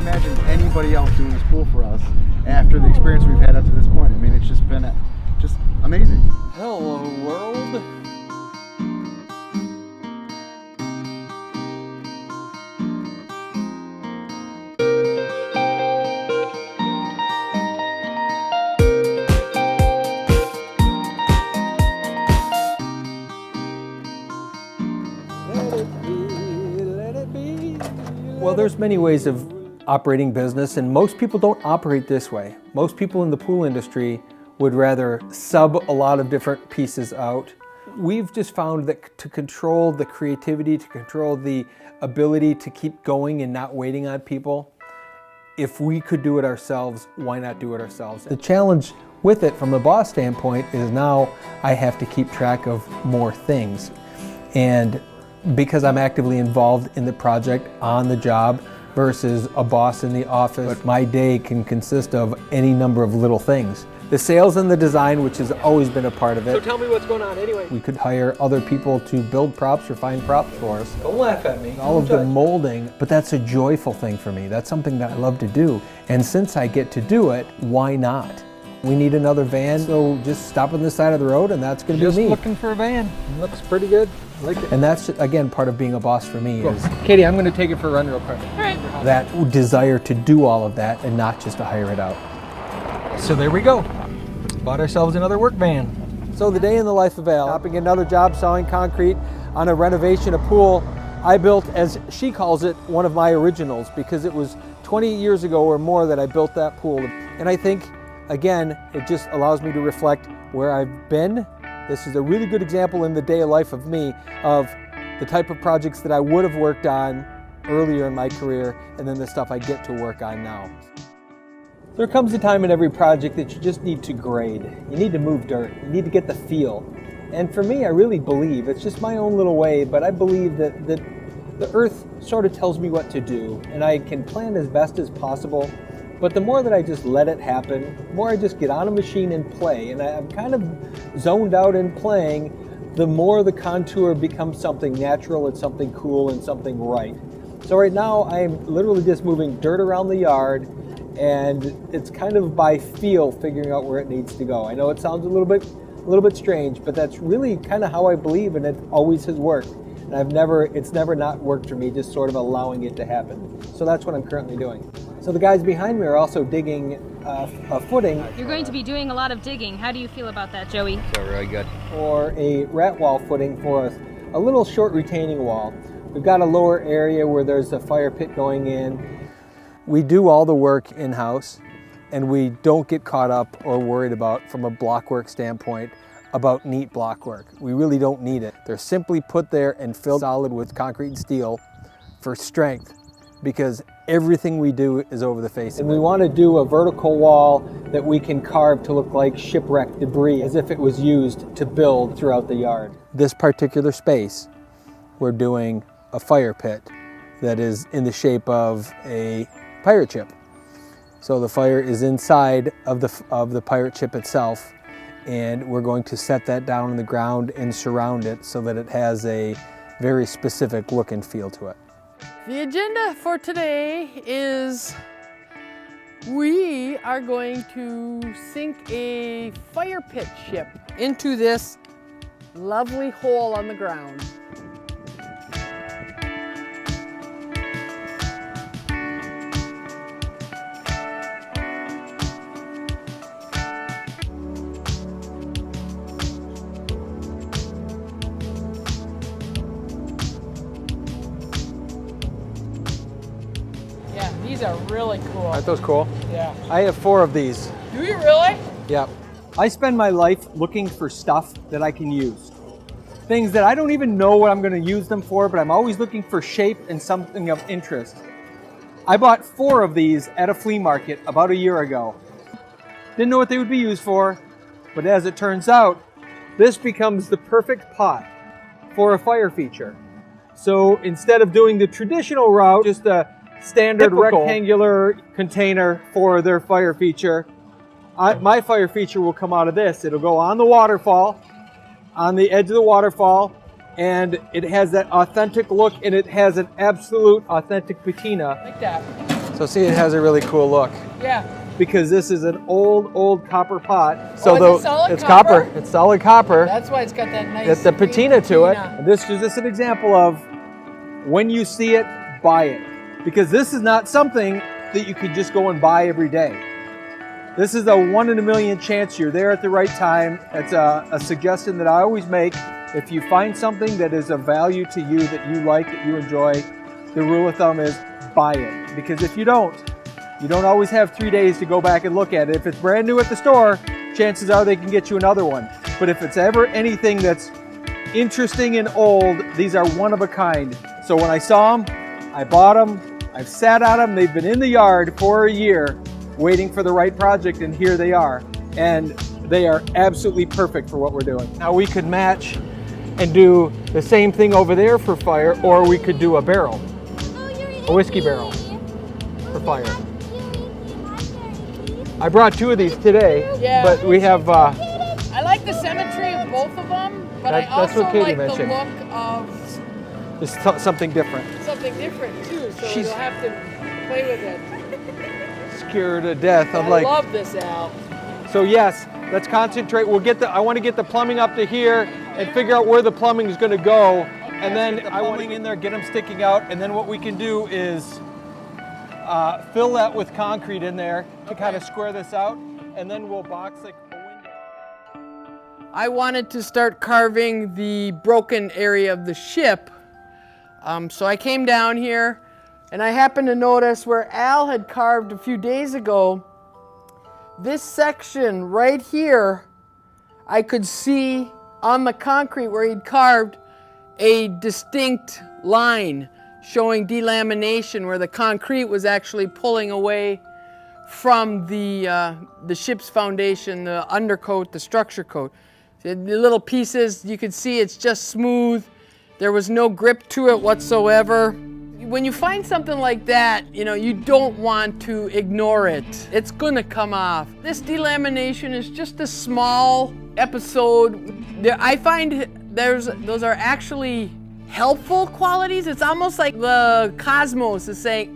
imagine anybody else doing this pool for us after the experience we've had up to this point. I mean, it's just been just amazing. Hello, world. Well, there's many ways of operating business, and most people don't operate this way. Most people in the pool industry would rather sub a lot of different pieces out. We've just found that to control the creativity, to control the ability to keep going and not waiting on people, if we could do it ourselves, why not do it ourselves? The challenge with it from a boss standpoint is now I have to keep track of more things. And because I'm actively involved in the project on the job versus a boss in the office, my day can consist of any number of little things. The sales and the design, which has always been a part of it. So tell me what's going on anyway. We could hire other people to build props or find props for us. Don't laugh at me. All of the molding, but that's a joyful thing for me. That's something that I love to do. And since I get to do it, why not? We need another van, so just stop on the side of the road and that's gonna be me. Just looking for a van. Looks pretty good. I like it. And that's, again, part of being a boss for me. Cool. Is Katie, I'm gonna take it for a run real quick. All right. that desire to do all of that and not just to hire it out. So there we go. Bought ourselves another work van. So the day in the life of Al, stopping another job selling concrete on a renovation, a pool I built, as she calls it, one of my originals, because it was 20 years ago or more that I built that pool. And I think, again, it just allows me to reflect where I've been. This is a really good example in the day of life of me, of the type of projects that I would have worked on earlier in my career, and then the stuff I get to work on now. There comes a time in every project that you just need to grade. You need to move dirt. You need to get the feel. And for me, I really believe, it's just my own little way, but I believe that the earth sort of tells me what to do, and I can plan as best as possible. But the more that I just let it happen, the more I just get on a machine and play, and I'm kind of zoned out in playing, the more the contour becomes something natural and something cool and something right. So right now, I'm literally just moving dirt around the yard, and it's kind of by feel figuring out where it needs to go. I know it sounds a little bit strange, but that's really kind of how I believe, and it always has worked. And it's never not worked for me, just sort of allowing it to happen. So that's what I'm currently doing. So the guys behind me are also digging a footing. You're going to be doing a lot of digging. How do you feel about that, Joey? So really good. For a rat wall footing for a little short retaining wall. We've got a lower area where there's a fire pit going in. We do all the work in-house, and we don't get caught up or worried about, from a blockwork standpoint, about neat block work. We really don't need it. They're simply put there and filled solid with concrete and steel for strength, because everything we do is over the face. And we want to do a vertical wall that we can carve to look like shipwreck debris, as if it was used to build throughout the yard. This particular space, we're doing a fire pit that is in the shape of a pirate ship. So the fire is inside of the pirate ship itself, and we're going to set that down on the ground and surround it so that it has a very specific look and feel to it. The agenda for today is we are going to sink a fire pit ship into this lovely hole on the ground. Yeah, these are really cool. Aren't those cool? Yeah. I have 4 of these. Do you really? Yeah. I spend my life looking for stuff that I can use. Things that I don't even know what I'm going to use them for, but I'm always looking for shape and something of interest. I bought 4 of these at a flea market about a year ago. Didn't know what they would be used for, but as it turns out, this becomes the perfect pot for a fire feature. So instead of doing the traditional route, just a standard rectangular container for their fire feature, my fire feature will come out of this. It'll go on the waterfall, on the edge of the waterfall, and it has that authentic look, and it has an absolute authentic patina. Like that. So see, it has a really cool look. Yeah. Because this is an old copper pot. So Oh, is it solid it's copper? copper. It's solid copper. That's why it's got that nice. It's the green patina to it. patina. And this is just an example of when you see it, buy it. Because this is not something that you could just go and buy every day. This is a 1 in a million chance you're there at the right time. It's a suggestion that I always make. If you find something that is of value to you, that you like, that you enjoy, the rule of thumb is buy it. Because if you don't always have 3 days to go back and look at it. If it's brand new at the store, chances are they can get you another one. But if it's ever anything that's interesting and old, these are one of a kind. So when I saw them, I bought them, I've sat on them, they've been in the yard for a year waiting for the right project, and here they are. And they are absolutely perfect for what we're doing. Now we could match and do the same thing over there for fire, or we could do a barrel, a whiskey barrel for fire. I brought 2 of these today, Yeah. but we have, I like the symmetry of both of them, but That's I also what Katie like mentioned. the look of just something different. something different too, so She's- you'll have to play with it. Scared to death. I'm I like, love this, Al. so yes, let's concentrate. I want to get the plumbing up to here and figure out where the plumbing is going to go. And then I want to in there, get them sticking out. And then what we can do is fill that with concrete in there to kind of square this out. And then we'll box like a window. I wanted to start carving the broken area of the ship. So I came down here and I happened to notice where Al had carved a few days ago, this section right here, I could see on the concrete where he'd carved a distinct line showing delamination where the concrete was actually pulling away from the ship's foundation, the undercoat, the structure coat. The little pieces, you could see it's just smooth. There was no grip to it whatsoever. When you find something like that, you don't want to ignore it. It's gonna come off. This delamination is just a small episode. I find those are actually helpful qualities. It's almost like the cosmos is saying,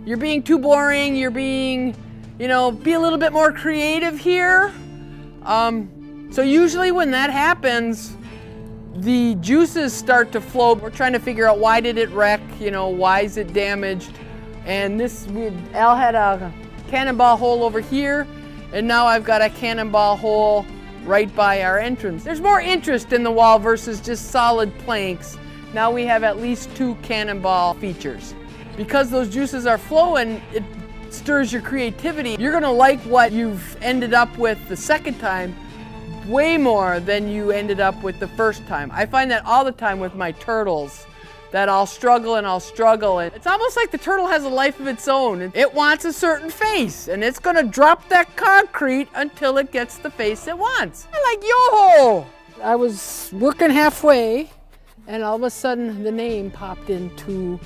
you're being too boring, you're being, be a little bit more creative here. So usually when that happens, the juices start to flow. We're trying to figure out why did it wreck, why is it damaged? And Al had a cannonball hole over here, and now I've got a cannonball hole right by our entrance. There's more interest in the wall versus just solid planks. Now we have at least 2 cannonball features. Because those juices are flowing, it stirs your creativity. You're gonna like what you've ended up with the second time way more than you ended up with the first time. I find that all the time with my turtles, that I'll struggle and it's almost like the turtle has a life of its own. It wants a certain face, and it's gonna drop that concrete until it gets the face it wants. I like Yoho! I was working halfway, and all of a sudden the name popped into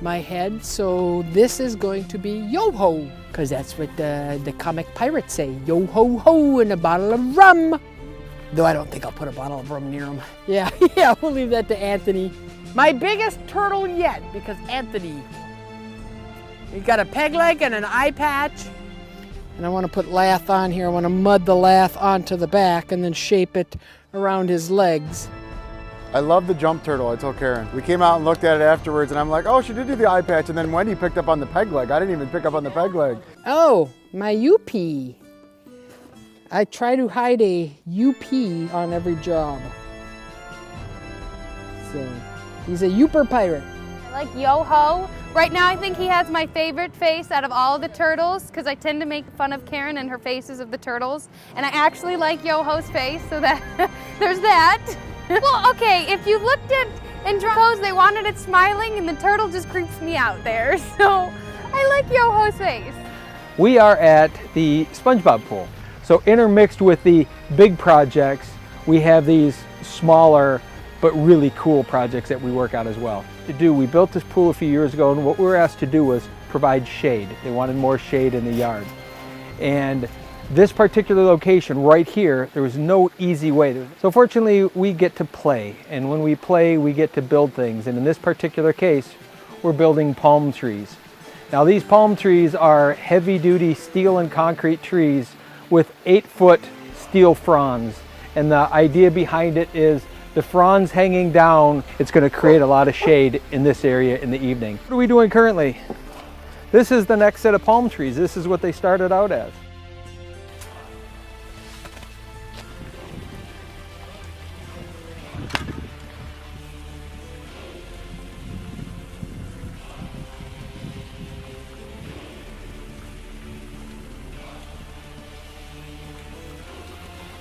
my head, so this is going to be Yo-Ho, because that's what the comic pirates say, yo-ho-ho, and a bottle of rum. Though I don't think I'll put a bottle of rum near him. Yeah, we'll leave that to Anthony. My biggest turtle yet, because Anthony, he's got a peg leg and an eye patch, and I want to put lath on here. I want to mud the lath onto the back and then shape it around his legs. I love the jump turtle, I told Karen. We came out and looked at it afterwards and I'm like, oh, she did do the eye patch. And then Wendy picked up on the peg leg. I didn't even pick up on the peg leg. Oh, my UP. I try to hide a UP on every job. So, he's a Youper pirate. I like Yo-Ho. Right now I think he has my favorite face out of all of the turtles because I tend to make fun of Karen and her faces of the turtles. And I actually like Yo-Ho's face, so that there's that. Well, okay, if you looked at Andromos, they wanted it smiling, and the turtle just creeps me out there. So I like Yo-Ho's face. We are at the SpongeBob pool. So intermixed with the big projects, we have these smaller but really cool projects that we work out as well. We built this pool a few years ago, and what we were asked to do was provide shade. They wanted more shade in the yard. And this particular location right here, there was no easy way. So fortunately, we get to play. And when we play, we get to build things. And in this particular case, we're building palm trees. Now these palm trees are heavy-duty steel and concrete trees with 8-foot steel fronds. And the idea behind it is the fronds hanging down, it's going to create a lot of shade in this area in the evening. What are we doing currently? This is the next set of palm trees. This is what they started out as.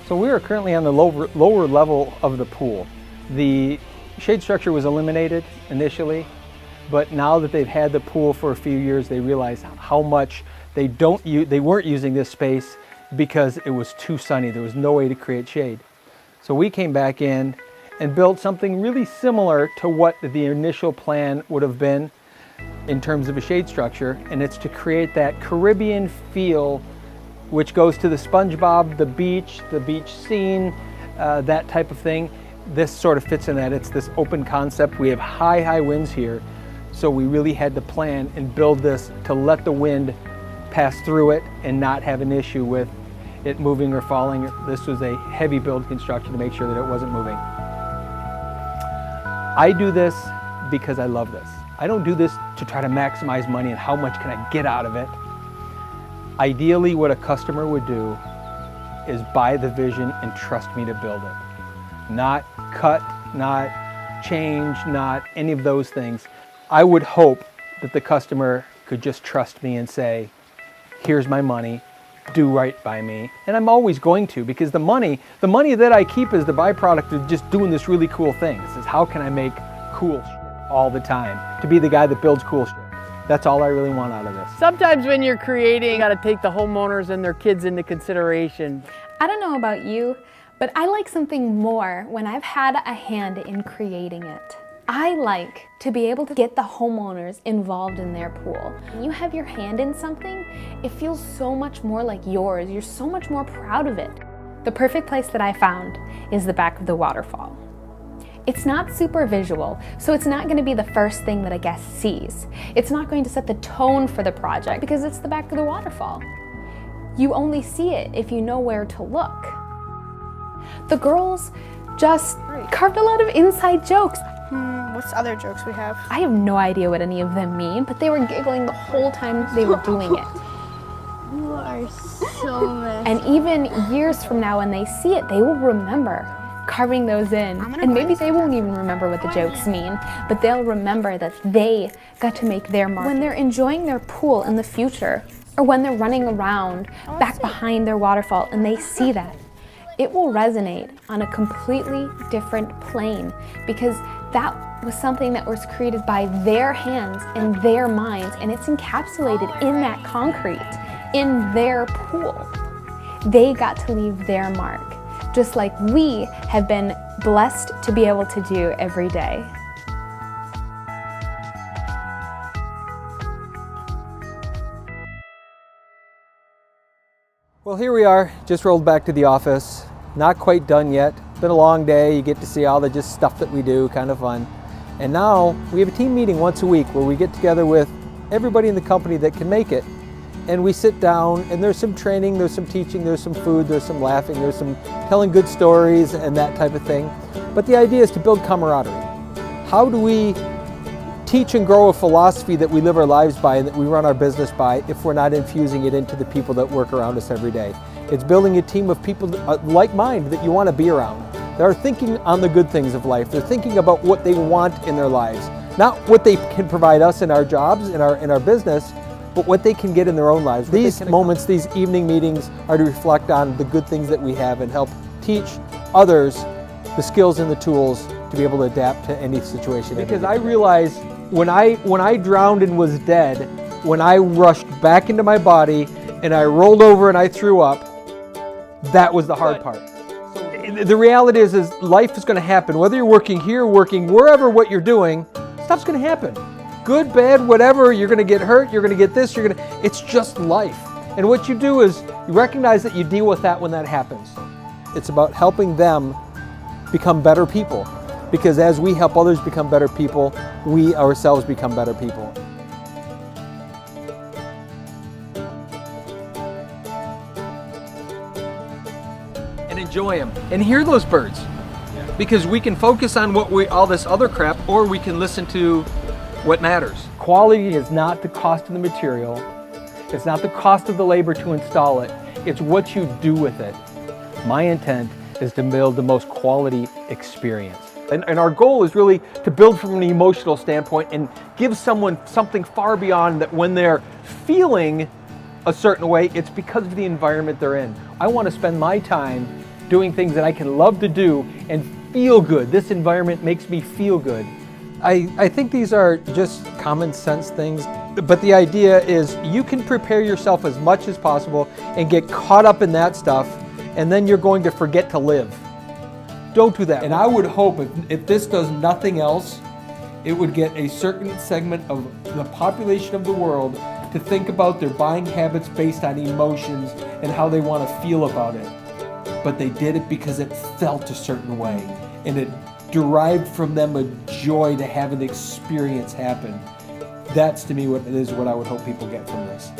So we are currently on the lower level of the pool. The shade structure was eliminated initially, but now that they've had the pool for a few years, they realize how much they weren't using this space because it was too sunny. There was no way to create shade. So we came back in and built something really similar to what the initial plan would have been in terms of a shade structure, and it's to create that Caribbean feel which goes to the SpongeBob, the beach scene, that type of thing. This sort of fits in that. It's this open concept. We have high winds here, so we really had to plan and build this to let the wind pass through it and not have an issue with it moving or falling. This was a heavy build construction to make sure that it wasn't moving. I do this because I love this. I don't do this to try to maximize money and how much can I get out of it. Ideally, what a customer would do is buy the vision and trust me to build it. Not cut, not change, not any of those things. I would hope that the customer could just trust me and say, here's my money, do right by me. And I'm always going to, because the money that I keep is the byproduct of just doing this really cool thing. This is how can I make cool shit all the time, to be the guy that builds cool shit. That's all I really want out of this. Sometimes when you're creating, you gotta take the homeowners and their kids into consideration. I don't know about you, but I like something more when I've had a hand in creating it. I like to be able to get the homeowners involved in their pool. When you have your hand in something, it feels so much more like yours. You're so much more proud of it. The perfect place that I found is the back of the waterfall. It's not super visual, so it's not going to be the first thing that a guest sees. It's not going to set the tone for the project because it's the back of the waterfall. You only see it if you know where to look. The girls just carved a lot of inside jokes. What's the other jokes we have? I have no idea what any of them mean, but they were giggling the whole time they were doing it. You are so messy. And even years from now when they see it, they will remember carving those in. And maybe they won't even remember what the jokes mean, but they'll remember that they got to make their mark. When they're enjoying their pool in the future, or when they're running around back behind their waterfall and they see that, it will resonate on a completely different plane because that was something that was created by their hands and their minds, and it's encapsulated in that concrete, in their pool. They got to leave their mark, just like we have been blessed to be able to do every day. Well, here we are, just rolled back to the office. Not quite done yet. Been a long day. You get to see all the just stuff that we do, kind of fun. And now we have a team meeting once a week where we get together with everybody in the company that can make it. And we sit down and there's some training, there's some teaching, there's some food, there's some laughing, there's some telling good stories and that type of thing. But the idea is to build camaraderie. How do we teach and grow a philosophy that we live our lives by and that we run our business by if we're not infusing it into the people that work around us every day? It's building a team of people like mind that you want to be around. That are thinking on the good things of life. They're thinking about what they want in their lives. Not what they can provide us in our jobs, in our business, but what they can get in their own lives. These moments, these evening meetings are to reflect on the good things that we have and help teach others the skills and the tools to be able to adapt to any situation. Because I realized when I drowned and was dead, when I rushed back into my body and I rolled over and I threw up, that was the hard part. The reality is life is going to happen. Whether you're working here, working wherever, what you're doing, stuff's going to happen. Good, bad, whatever, you're going to get hurt, you're going to get this, it's just life. And what you do is you recognize that you deal with that when that happens. It's about helping them become better people. Because as we help others become better people, we ourselves become better people. enjoy them and hear those birds. Because we can focus on all this other crap, or we can listen to what matters. Quality is not the cost of the material. It's not the cost of the labor to install it. It's what you do with it. My intent is to build the most quality experience. And our goal is really to build from an emotional standpoint and give someone something far beyond that. When they're feeling a certain way, it's because of the environment they're in. I want to spend my time doing things that I can love to do and feel good. This environment makes me feel good. I think these are just common sense things, but the idea is you can prepare yourself as much as possible and get caught up in that stuff, and then you're going to forget to live. Don't do that. And I would hope if this does nothing else, it would get a certain segment of the population of the world to think about their buying habits based on emotions and how they want to feel about it. But they did it because it felt a certain way, and it derived from them a joy to have an experience happen. That's to me what I would hope people get from this.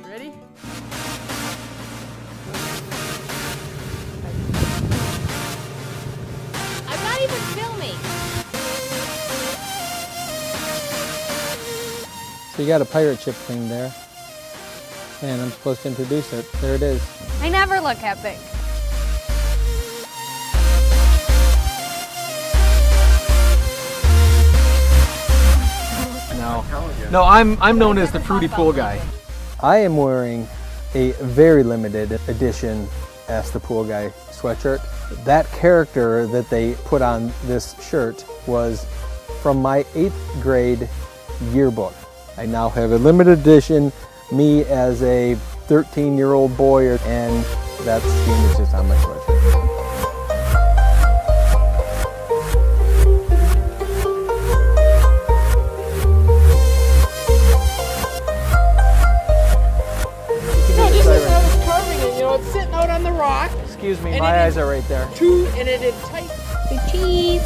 Ready? I'm not even filming. So you got a pirate ship thing there, and I'm supposed to introduce it. There it is. I never look epic. No, I'm known as the fruity pool guy. I am wearing a very limited edition Ask the Pool Guy sweatshirt. That character that they put on this shirt was from my 8th grade yearbook. I now have a limited edition, me as a 13-year-old boy, and that's the image that's on my sweatshirt. It's sitting out on the rock. Excuse me, And my it eyes is are right there. And it is tight. Big cheese.